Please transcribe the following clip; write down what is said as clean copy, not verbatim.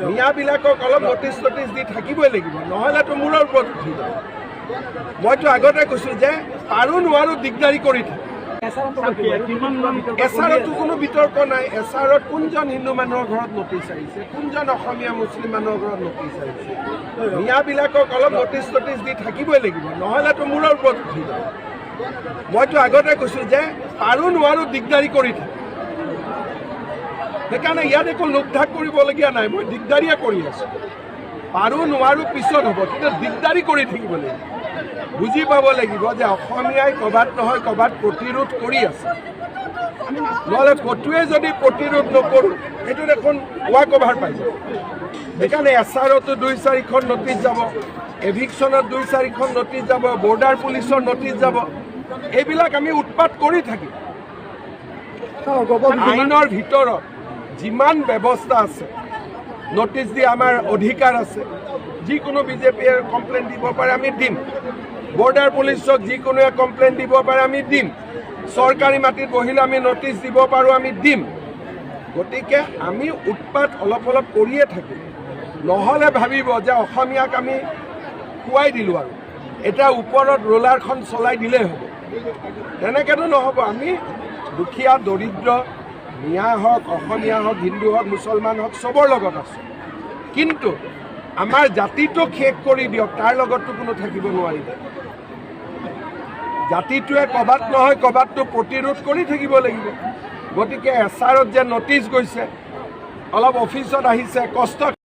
মিয়াবিলাকক অলপ নটিচ দি থাকিবই লাগিব, নহ'লেতো মূৰৰ ওপৰত উঠি যাব। মইতো আগতে কৈছোঁ যে পাৰো নোৱাৰো দিগদাৰি কৰি থাকে। এছাৰতো কোনো বিতৰ্ক নাই। এছাৰত কোনজন হিন্দু মানুহৰ ঘৰত নটিচ আহিছে, কোনজন অসমীয়া মুছলিম মানুহৰ ঘৰত নটিচ আহিছে। মিয়াবিলাকক অলপ নটিচ দি থাকিবই লাগিব, নহ'লেতো মূৰৰ ওপৰত উঠি যাব। মইতো আগতে কৈছোঁ যে পাৰো নোৱাৰো দিগদাৰি কৰি থাকে। সেইকাৰণে ইয়াত একো লোকধাক কৰিবলগীয়া নাই, মই দিগদাৰিয়ে কৰি আছোঁ। পাৰো নোৱাৰো পিছত হ'ব, কিন্তু দিগদাৰি কৰি থাকিব লাগিব। বুজি পাব লাগিব যে অসমীয়াই ক'ৰবাত নহয় ক'ৰবাত প্ৰতিৰোধ কৰি আছে। নহ'লে ক'তোৱে যদি প্ৰতিৰোধ নকৰোঁ, সেইটো দেখোন ৱাক অভাৰ পাই যাব। সেইকাৰণে এছাৰতো 2-4খন নটিচ যাব, এভিকশ্যনত 2-4খন নটিচ যাব, বৰ্ডাৰ পুলিচৰ নটিচ যাব। এইবিলাক আমি উৎপাত কৰি থাকিম। আইনৰ ভিতৰত যিমান ব্যৱস্থা আছে, নটিচ দি আমাৰ অধিকাৰ আছে। যিকোনো বিজেপিয়ে কমপ্লেইন দিব পাৰে, আমি দিম। বৰ্ডাৰ পুলিচক যিকোনোৱে কমপ্লেইন দিব পাৰে, আমি দিম। চৰকাৰী মাটিত বহিলে আমি নটিচ দিব পাৰোঁ, আমি দিম। গতিকে আমি উৎপাত অলপ কৰিয়ে থাকিম। নহ'লে ভাবিব যে অসমীয়াক আমি খুৱাই দিলোঁ আৰু এতিয়া ওপৰত ৰোলাৰখন চলাই দিলেই হ'ব। তেনেকৈতো নহ'ব। আমি দুখীয়া দৰিদ্ৰ মিয়া হওক, অসমীয়া হওক, হিন্দু হওক, মুছলমান হওক, চবৰ লগত আছোঁ। কিন্তু আমাৰ জাতিটোক শেষ কৰি দিয়ক, তাৰ লগততো কোনো থাকিব নোৱাৰিব। জাতিটোৱে ক'ৰবাত নহয় ক'ৰবাততো প্ৰতিৰোধ কৰি থাকিব লাগিব। গতিকে এছাৰত যে নটিচ গৈছে, অলপ অফিচত আহিছে, কষ্ট